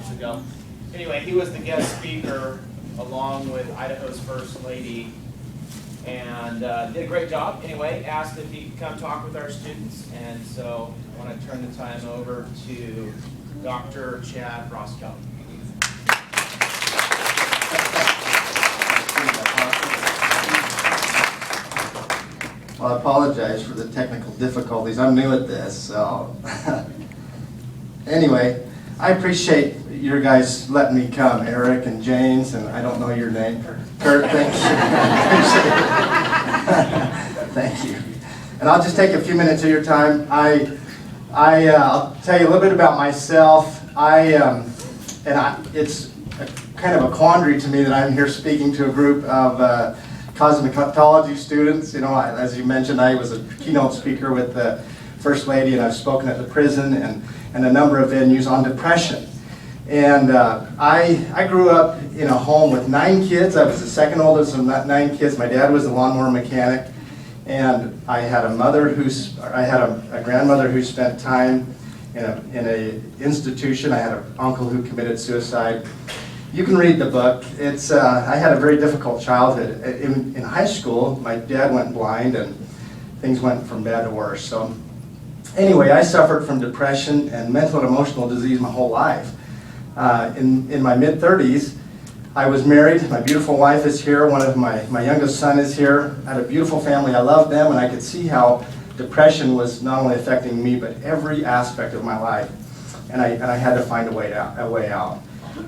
months ago. Anyway, he was the guest speaker along with Idaho's First Lady, and did a great job. Anyway, asked if he could come talk with our students, and so I want to turn the time over to Dr. Chad Roscoe. Well, I apologize for the technical difficulties. I'm new at this, so anyway, I appreciate your guys letting me come, Eric and James, and I don't know your name. Kurt, thank you. Thank you. And I'll just take a few minutes of your time. I'll tell you a little bit about myself. It's kind of a quandary to me that I'm here speaking to a group of cosmetology students. You know, as you mentioned, I was a keynote speaker with the First Lady, and I've spoken at the prison and a number of venues on depression. And I grew up in a home with 9 kids. I was the second oldest of 9 kids. My dad was a lawnmower mechanic, and I had a grandmother who spent time in a institution. I had an uncle who committed suicide. You can read the book. It's I had a very difficult childhood. In high school, my dad went blind, and things went from bad to worse. So anyway, I suffered from depression and mental and emotional disease my whole life. In my mid-30s, I was married. My beautiful wife is here. One of my youngest son is here. I had a beautiful family. I loved them, and I could see how depression was not only affecting me, but every aspect of my life. And I had to find a way out.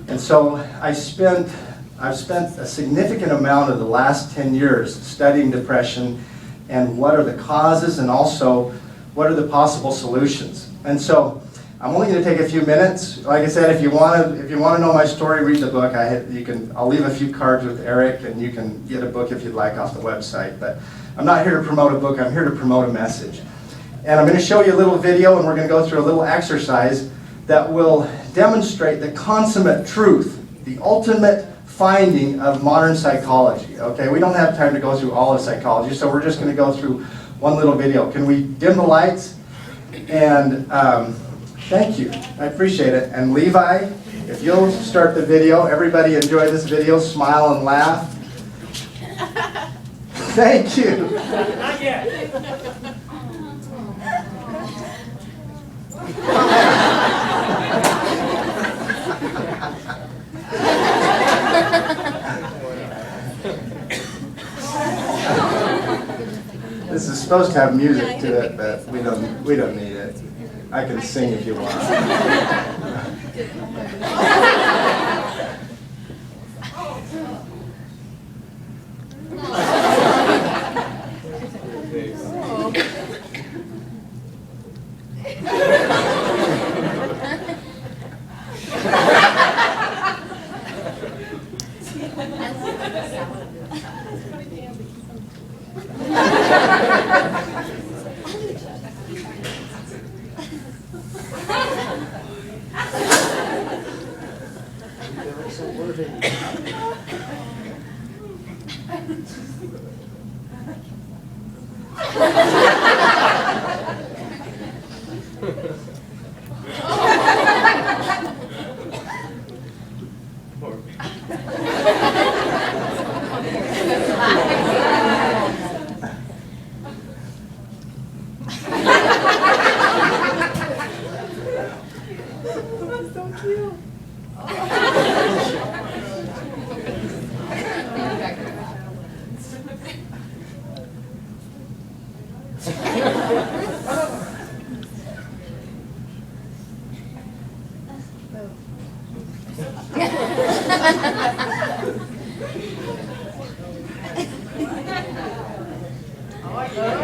And so I've spent a significant amount of the last 10 years studying depression and what are the causes and also what are the possible solutions. And so I'm only going to take a few minutes. Like I said, if you want to know my story, read the book. I'll leave a few cards with Eric, and you can get a book if you'd like off the website. But I'm not here to promote a book. I'm here to promote a message. And I'm going to show you a little video, and we're going to go through a little exercise that will demonstrate the consummate truth, the ultimate finding of modern psychology. Okay, we don't have time to go through all of psychology, so we're just going to go through one little video. Can we dim the lights? And thank you. I appreciate it. And Levi, if you'll start the video. Everybody enjoy this video. Smile and laugh. Thank you. Not yet. This is supposed to have music to it, but we don't need it. I can sing if you want.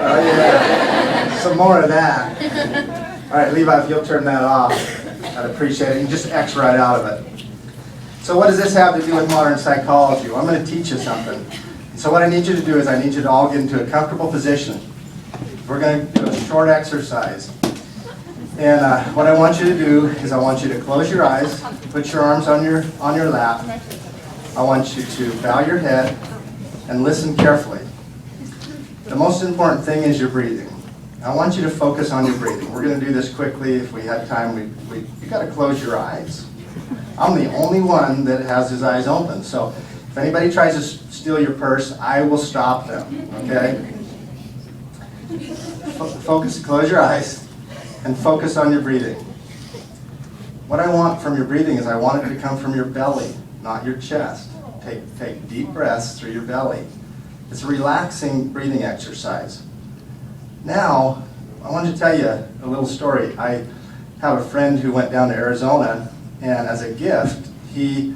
Oh yeah, some more of that. All right, Levi, if you'll turn that off, I'd appreciate it. You just X right out of it. So what does this have to do with modern psychology? Well, I'm going to teach you something. So what I need you to do is I need you to all get into a comfortable position. We're going to do a short exercise. And what I want you to do is I want you to close your eyes, put your arms on your lap. I want you to bow your head and listen carefully. The most important thing is your breathing. I want you to focus on your breathing. We're going to do this quickly. If we had time, you got to close your eyes. I'm the only one that has his eyes open. So if anybody tries to steal your purse, I will stop them, okay? Focus, close your eyes, and focus on your breathing. What I want from your breathing is I want it to come from your belly, not your chest. Take deep breaths through your belly. It's a relaxing breathing exercise. Now, I want to tell you a little story. I have a friend who went down to Arizona, and as a gift, he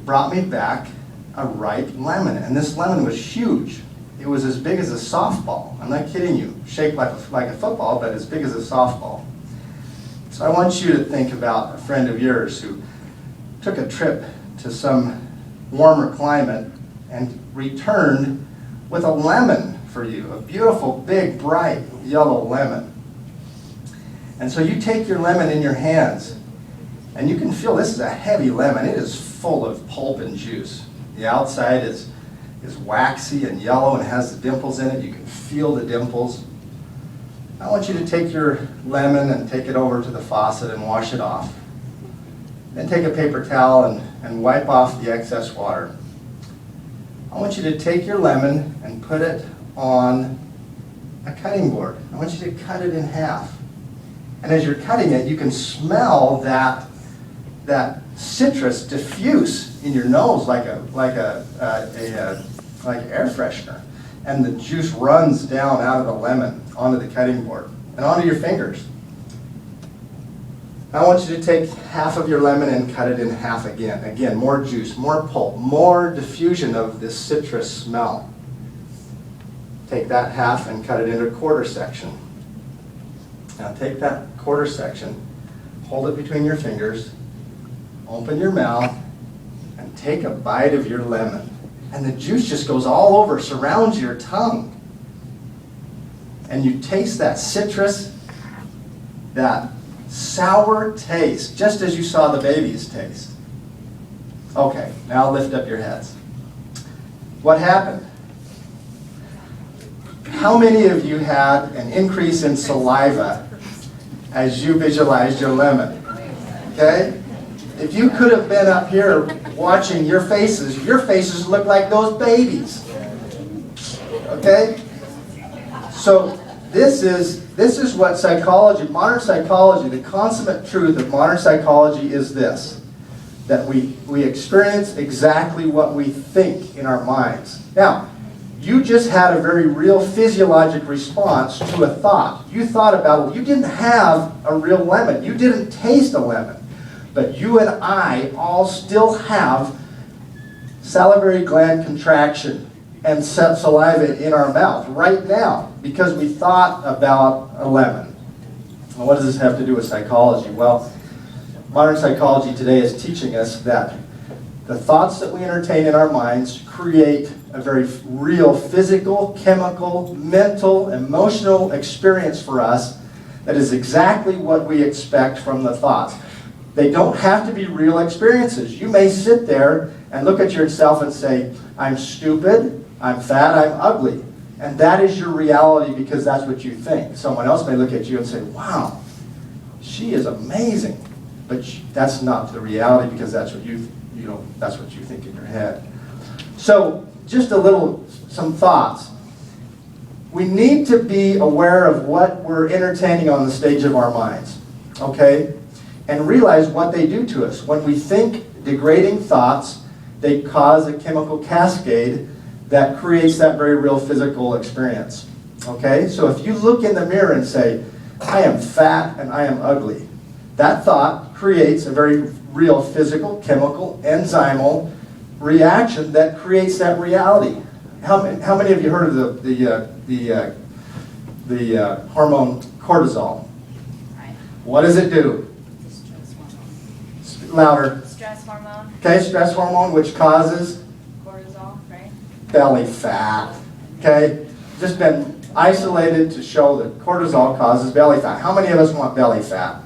brought me back a ripe lemon. And this lemon was huge. It was as big as a softball. I'm not kidding you. Shaped like a football, but as big as a softball. So I want you to think about a friend of yours who took a trip to some warmer climate and returned with a lemon for you, a beautiful, big, bright, yellow lemon. And so you take your lemon in your hands, and you can feel this is a heavy lemon. It is full of pulp and juice. The outside is waxy and yellow and has the dimples in it. You can feel the dimples. I want you to take your lemon and take it over to the faucet and wash it off. Then take a paper towel and wipe off the excess water. I want you to take your lemon and put it on a cutting board. I want you to cut it in half. And as you're cutting it, you can smell that citrus diffuse in your nose like air freshener. And the juice runs down out of the lemon onto the cutting board and onto your fingers. I want you to take half of your lemon and cut it in half again. Again, more juice, more pulp, more diffusion of this citrus smell. Take that half and cut it into a quarter section. Now take that quarter section, hold it between your fingers, open your mouth, and take a bite of your lemon. And the juice just goes all over, surrounds your tongue. And you taste that citrus, that sour taste, just as you saw the babies taste. Okay, now lift up your heads. What happened? How many of you had an increase in saliva as you visualized your lemon? Okay? If you could have been up here watching your faces look like those babies. Okay? So this is what psychology, modern psychology, the consummate truth of modern psychology is this, that we experience exactly what we think in our minds. Now, you just had a very real physiologic response to a thought. You thought about it. You didn't have a real lemon. You didn't taste a lemon. But you and I all still have salivary gland contraction and saliva in our mouth right now because we thought about a lemon. Well, what does this have to do with psychology? Well, modern psychology today is teaching us that the thoughts that we entertain in our minds create a very real physical, chemical, mental, emotional experience for us that is exactly what we expect from the thoughts. They don't have to be real experiences. You may sit there and look at yourself and say, I'm stupid, I'm fat, I'm ugly. And that is your reality because that's what you think. Someone else may look at you and say, wow, she is amazing. But that's not the reality because that's what that's what you think in your head. So, just some thoughts. We need to be aware of what we're entertaining on the stage of our minds, okay? And realize what they do to us. When we think degrading thoughts, they cause a chemical cascade that creates that very real physical experience, okay? So if you look in the mirror and say, I am fat and I am ugly, that thought creates a very real physical, chemical, enzymal reaction that creates that reality. How many of you heard of the hormone cortisol? Right. What does it do? Stress hormone. Louder. Stress hormone. Okay, stress hormone, which causes Cortisol, right? belly fat. Okay, just been isolated to show that cortisol causes belly fat. How many of us want belly fat?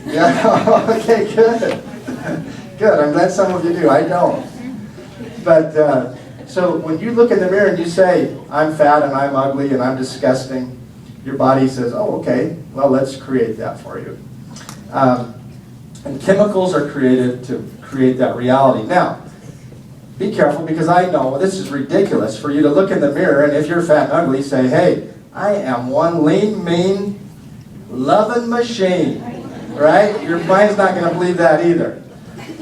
Yeah. Okay, good. Good. I'm glad some of you do. I don't. But so when you look in the mirror and you say, I'm fat and I'm ugly and I'm disgusting, your body says, oh, okay, well, let's create that for you. And And chemicals are created to create that reality. Now, be careful, because I know this is ridiculous for you to look in the mirror and if you're fat and ugly, say, hey, I am one lean, mean, loving machine. Right? Your mind's not going to believe that either.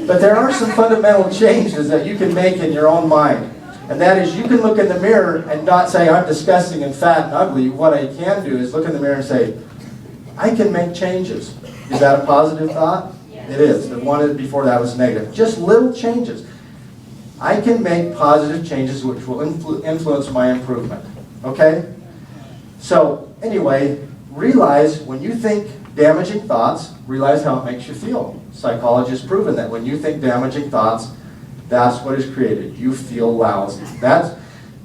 But there are some fundamental changes that you can make in your own mind. And that is, you can look in the mirror and not say, I'm disgusting and fat and ugly. What I can do is look in the mirror and say, I can make changes. Is that a positive thought? Yes. It is. The one before that was negative. Just little changes. I can make positive changes which will influence my improvement. Okay? So, anyway, realize when you think damaging thoughts, realize how it makes you feel. Psychology has proven that when you think damaging thoughts, that's what is created. You feel lousy. That's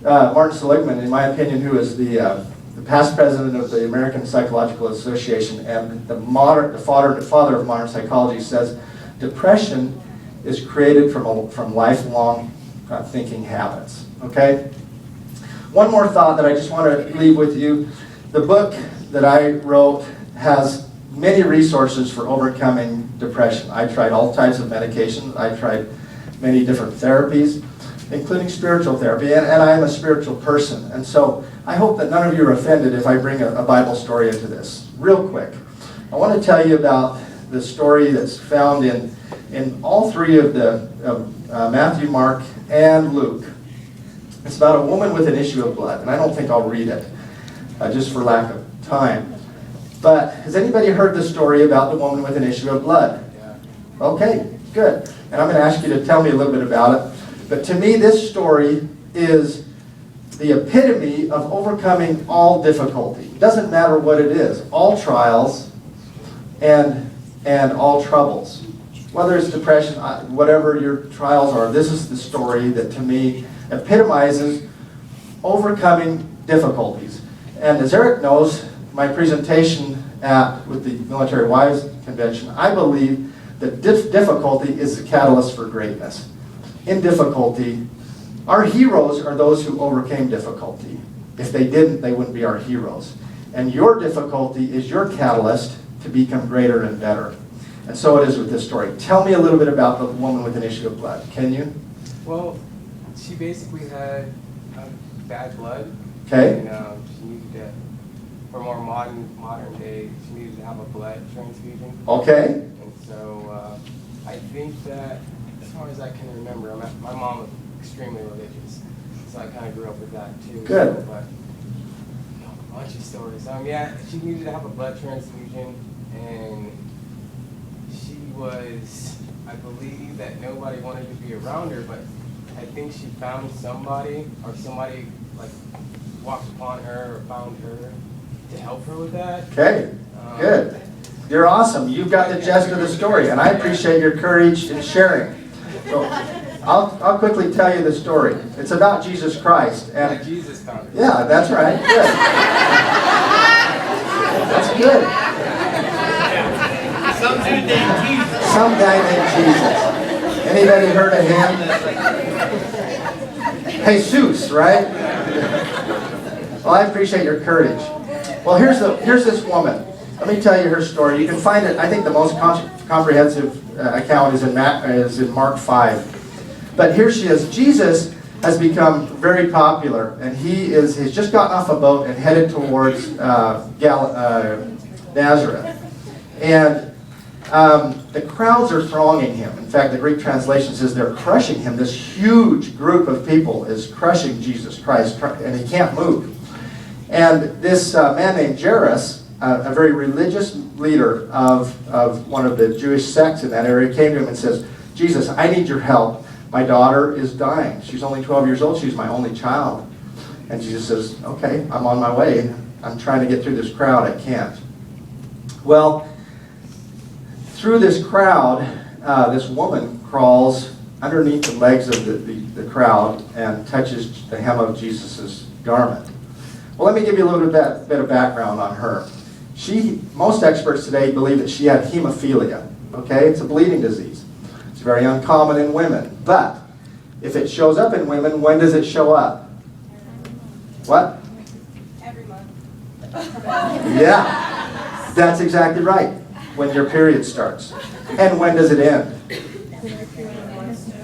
Martin Seligman, in my opinion, who is the past president of the American Psychological Association and the father of modern psychology, says depression is created from lifelong thinking habits. Okay? One more thought that I just want to leave with you. The book that I wrote has many resources for overcoming depression. I tried all types of medications. I tried many different therapies, including spiritual therapy, and I am a spiritual person. And so I hope that none of you are offended if I bring a Bible story into this. Real quick, I want to tell you about the story that's found in all three of the Matthew, Mark, and Luke. It's about a woman with an issue of blood, and I don't think I'll read it, just for lack of time. But has anybody heard the story about the woman with an issue of blood? Yeah. Okay, good. And I'm going to ask you to tell me a little bit about it. But to me, this story is the epitome of overcoming all difficulty. It doesn't matter what it is. All trials and all troubles. Whether it's depression, whatever your trials are, this is the story that to me epitomizes overcoming difficulties. And as Eric knows, my presentation with the Military Wives Convention, I believe that difficulty is the catalyst for greatness. In difficulty, our heroes are those who overcame difficulty. If they didn't, they wouldn't be our heroes. And your difficulty is your catalyst to become greater and better. And so it is with this story. Tell me a little bit about the woman with an issue of blood. Can you? Well, she basically had bad blood. Okay. And she needed to, for more modern day, she needed to have a blood transfusion. Okay. And so I think that, as far as I can remember, my mom was extremely religious, so I kind of grew up with that too. Good. So, but a bunch of stories. Yeah, she needed to have a blood transfusion, and she was, I believe that nobody wanted to be around her, but I think she found somebody, or somebody like walked upon her or found her to help her with that. Okay. Good. You're awesome. You've got the gist of the story, and I appreciate your courage in sharing. So I'll quickly tell you the story. It's about Jesus Christ. And Jesus found her. yeah, that's right. Good. That's good. Some dude named Jesus. Some guy named Jesus. Anybody heard of him? Jesus, right? Well, I appreciate your courage. Well, here's this woman. Let me tell you her story. You can find it. I think the most comprehensive account is in Mark 5. But here she is. Jesus has become very popular, and he's just gotten off a boat and headed towards Nazareth. And the crowds are thronging him. In fact, the Greek translation says they're crushing him. This huge group of people is crushing Jesus Christ, and he can't move. And this man named Jairus, a very religious leader of one of the Jewish sects in that area, came to him and says, Jesus, I need your help. My daughter is dying. She's only 12 years old. She's my only child. And Jesus says, okay, I'm on my way. I'm trying to get through this crowd. I can't. Well, through this crowd, this woman crawls underneath the legs of the crowd and touches the hem of Jesus' garment. Well, let me give you a little bit of background on her. Most experts today believe that she had hemophilia. Okay, it's a bleeding disease. It's very uncommon in women. But if it shows up in women, when does it show up? What? Every month. Yeah, that's exactly right. When your period starts. And when does it end?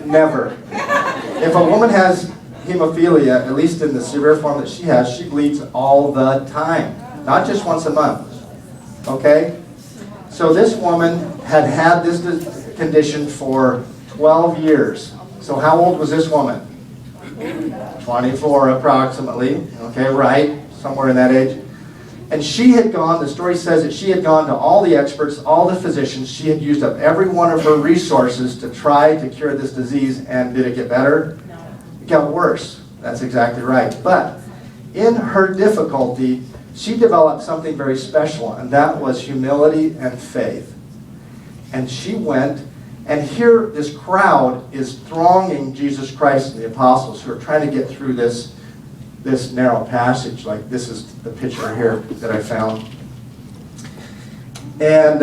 Never. If a woman has hemophilia, at least in the severe form that she has, she bleeds all the time, not just once a month. Okay? So this woman had had this condition for 12 years. So how old was this woman? 24 approximately. Okay, right? Somewhere in that age. And she had gone, the story says that she had gone to all the experts, all the physicians. She had used up every one of her resources to try to cure this disease. And did it get better? No. It got worse. That's exactly right. But in her difficulty, she developed something very special, and that was humility and faith. And she went, and here this crowd is thronging Jesus Christ and the apostles who are trying to get through this narrow passage. Like this is the picture here that I found. And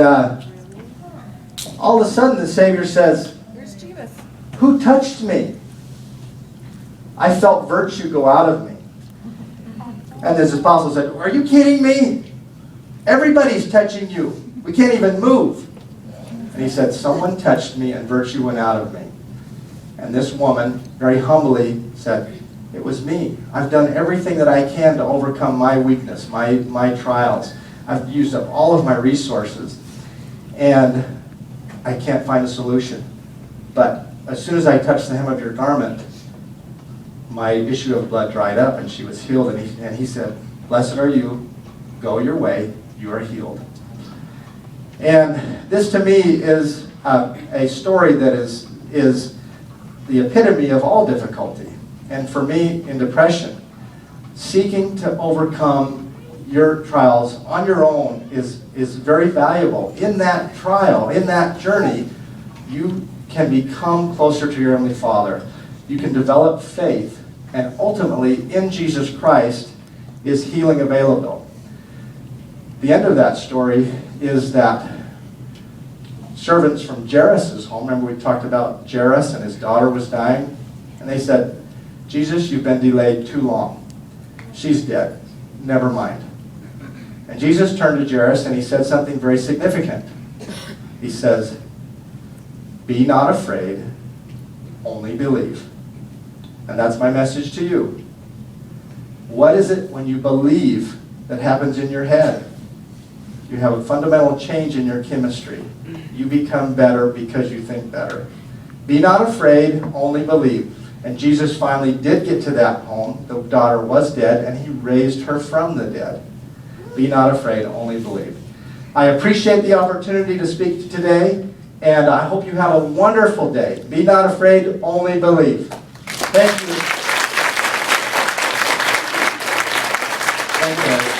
all of a sudden the Savior says, "Who touched me? I felt virtue go out of me." And his apostles said, "Are you kidding me? Everybody's touching you. We can't even move." And he said, "Someone touched me and virtue went out of me." And this woman very humbly said, "It was me. I've done everything that I can to overcome my weakness, my trials. I've used up all of my resources, and I can't find a solution. But as soon as I touched the hem of your garment, my issue of blood dried up," and she was healed. And he said, "Blessed are you. Go your way. You are healed." And this to me is a story that is the epitome of all difficulty. And for me, in depression, seeking to overcome your trials on your own is very valuable. In that trial, in that journey, you can become closer to your Heavenly Father. You can develop faith, and ultimately, in Jesus Christ, is healing available. The end of that story is that servants from Jairus' home, remember we talked about Jairus and his daughter was dying, and they said, "Jesus, you've been delayed too long. She's dead. Never mind." And Jesus turned to Jairus and he said something very significant. He says, "Be not afraid, only believe." And that's my message to you. What is it when you believe that happens in your head? You have a fundamental change in your chemistry. You become better because you think better. Be not afraid, only believe. And Jesus finally did get to that home. The daughter was dead, and he raised her from the dead. Be not afraid, only believe. I appreciate the opportunity to speak today, and I hope you have a wonderful day. Be not afraid, only believe. Thank you. Thank you.